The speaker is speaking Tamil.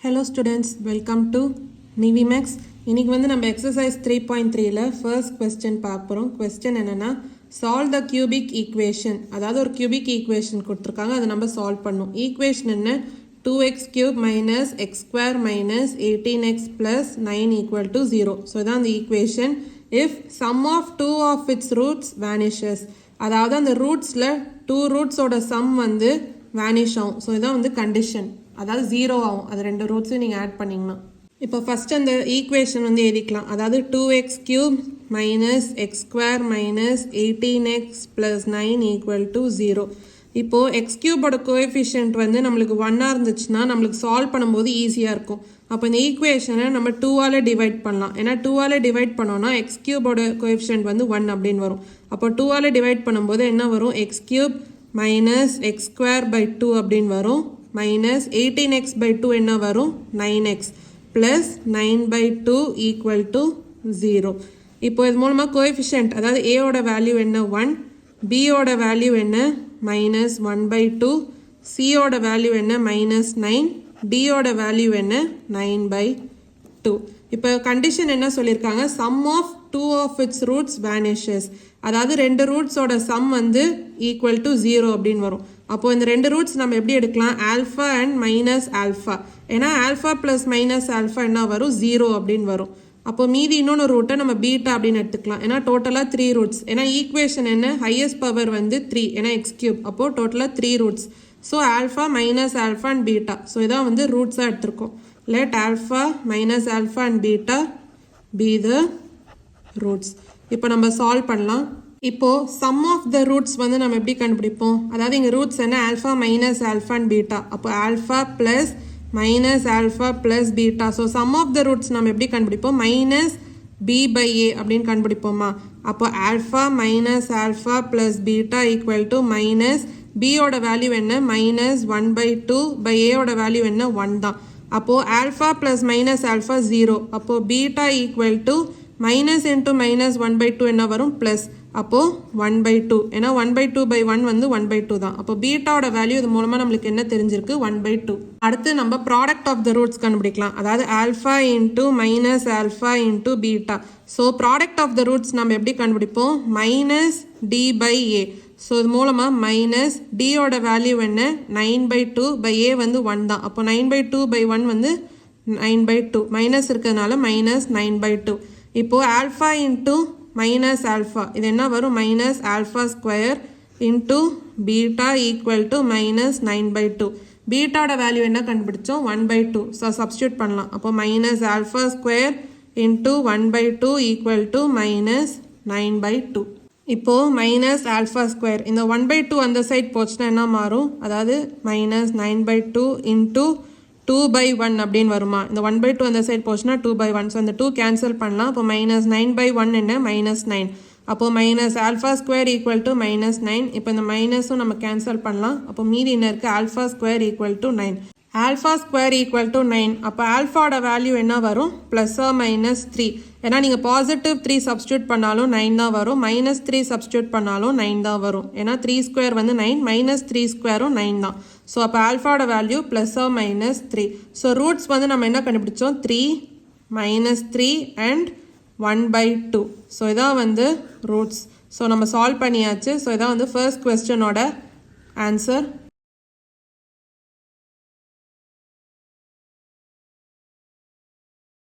Hello students, welcome to NiviMax. இன்னைக்கு வந்து நம்ம exercise 3.3ல first question பார்ப்போம். question என்னன்னா solve the cubic equation. அதாவது ஒரு cubic equation கொடுத்திருக்காங்க, அதை நம்ம solve பண்ணனும். equation என்ன 2x cube minus x square minus 18x plus 9 equal to 0. So இதான் the equation. If sum of two of its roots vanishes. அதாவது அந்த rootsல two roots ஓட sum வந்து vanish ஆகும். So இதான் வந்து condition. அதாவது 0 ஆகும். அது ரெண்டு ரூட்ஸையும் நீங்கள் ஆட் பண்ணிங்கன்னா இப்போ ஃபஸ்ட் அந்த ஈக்குவேஷன் வந்து எழுதிக்கலாம். அதாவது 2x cube minus x square minus 18x plus 9 equal to 0. இப்போது எக்ஸ் கியூபோட கோஎஃபிஷியன்ட் வந்து நம்மளுக்கு 1 இருந்துச்சுன்னா நம்மளுக்கு சால்வ் பண்ணும்போது ஈஸியாக இருக்கும். அப்போ இந்த ஈக்குவேஷனை நம்ம 2ஆல் டிவைட் பண்ணலாம். ஏன்னா 2ஆல் டிவைட் பண்ணோன்னா எக்ஸ் கியூபோட கோஎஃபிஷியன்ட் வந்து 1 அப்படின்னு வரும். அப்போ 2ஆல் டிவைட் பண்ணும்போது என்ன வரும், x cube minus x square by 2 அப்படின்னு வரும். மைனஸ் 18x by 2 என்ன வரும் 9x plus 9 by 2 equal to 0. இப்போ இது மூலமாக கோஎஃபிஷியன்ட் அதாவது a ஓட வேல்யூ என்ன 1, b ஓட வேல்யூ என்ன மைனஸ் 1 by 2, c ஓட வேல்யூ என்ன மைனஸ் 9, d ஓட வேல்யூ என்ன 9 by 2. இப்போ கண்டிஷன் என்ன சொல்லியிருக்காங்க, sum of two of its roots vanishes. அதாவது ரெண்டு ரூட்ஸோட சம் வந்து ஈக்குவல் டு 0 அப்படின்னு வரும். அப்போது இந்த ரெண்டு ரூட்ஸ் நம்ம எப்படி எடுக்கலாம், ஆல்ஃபா அண்ட் மைனஸ் ஆல்ஃபா. ஏன்னா ஆல்ஃபா ப்ளஸ் மைனஸ் ஆல்ஃபா என்ன வரும் 0 அப்படின்னு வரும். அப்போ மீதி இன்னொன்று ரூட்டை நம்ம பீட்டா அப்படின்னு எடுத்துக்கலாம். ஏன்னா டோட்டலாக 3 ரூட்ஸ். ஏன்னா ஈக்குவேஷன் என்ன ஹையஸ்ட் பவர் வந்து 3, ஏன்னா எக்ஸ் கியூப். அப்போது டோட்டலாக 3 roots. So alpha minus alpha and beta. So இதான் வந்து ரூட்ஸாக எடுத்திருக்கோம். Let alpha minus alpha and beta be the roots. இப்போ நம்ம சால்வ் பண்ணலாம். இப்போ sum of the roots வந்து நம்ம எப்படி கண்டுபிடிப்போம், அதாவது இங்கே ரூட்ஸ் என்ன alpha minus alpha and beta. அப்போ alpha plus minus alpha plus beta. So sum of the roots நம்ம எப்படி கண்டுபிடிப்போம், minus b by a அப்படின்னு கண்டுபிடிப்போமா. அப்போ alpha minus alpha plus beta equal to minus b ஓட வேல்யூ என்ன minus 1 by 2 by a ஓட வேல்யூ என்ன 1 தான். அப்போது ஆல்ஃபா ப்ளஸ் மைனஸ் ஆல்ஃபா 0. அப்போது beta equal to minus into minus 1 by 2 என்ன வரும் ப்ளஸ். அப்போது 1 by 2. ஏன்னா 1 by 2 by 1 வந்து 1 by 2 தான். அப்போ பீட்டாவோட வேல்யூ இது மூலமாக நம்மளுக்கு என்ன தெரிஞ்சிருக்கு 1 by 2. அடுத்து நம்ம ப்ராடக்ட் ஆஃப் த ரூட்ஸ் கண்டுபிடிக்கலாம். அதாவது alpha into minus alpha into beta. So product of the roots நம்ம எப்படி கண்டுபிடிப்போம், minus d by a. So இது மூலமாக மைனஸ் டியோட வேல்யூ என்ன 9 by 2 by a வந்து 1 தான். அப்போ 9 by 2 by 1 வந்து 9 by 2. மைனஸ் இருக்கிறதுனால மைனஸ் 9 by 2. இப்போது ஆல்ஃபா இன்ட்டு மைனஸ் ஆல்ஃபா இது என்ன வரும் minus alpha square into beta equal to minus 9 by 2. பீட்டாவோட வேல்யூ என்ன கண்டுபிடிச்சோம் 1 by 2. ஸோ சப்ஸ்டியூட் பண்ணலாம். அப்போ minus alpha square into 1 by 2 equal to minus 9 by 2. இப்போது மைனஸ் ஆல்ஃபா ஸ்கொயர் இந்த 1 by 2 அந்த சைட் போச்சுன்னா என்ன மாறும், அதாவது மைனஸ் 9 by 2 இன்ட்டு 2 by 1 அப்படின்னு வருமா. இந்த 1 by 2 அந்த சைட் போச்சுன்னா 2 by 1. ஸோ அந்த 2 கேன்சல் பண்ணலாம். அப்போ மைனஸ் 9 by 1 என்ன மைனஸ் 9. அப்போது minus alpha square equal to minus 9. இப்போ இந்த மைனஸும் நம்ம கேன்சல் பண்ணலாம். அப்போ மீதி என்ன இருக்குது, alpha square equal to 9. Alpha square equal to 9. அப்போ ஆல்ஃபாவோட வேல்யூ என்ன வரும் ப்ளஸ் மைனஸ் 3. ஏன்னா நீங்கள் பாசிட்டிவ் 3 சப்ஸ்டியூட் பண்ணாலும் 9 தான் வரும், மைனஸ் 3 சப்ஸ்டியூட் பண்ணாலும் 9 தான் வரும். ஏன்னா 3 ஸ்கொயர் வந்து 9, மைனஸ் 3 ஸ்கொயரும் 9 தான். ஸோ அப்போ ஆல்ஃபாவோட value plus minus 3. So roots வந்து நம்ம என்ன கண்டுபிடிச்சோம் 3, மைனஸ் 3 அண்ட் 1 by 2. ஸோ இதான் வந்து ரூட்ஸ். ஸோ நம்ம சால்வ் பண்ணியாச்சு. ஸோ இதான் வந்து ஃபர்ஸ்ட் கொஸ்டினோட ஆன்சர்.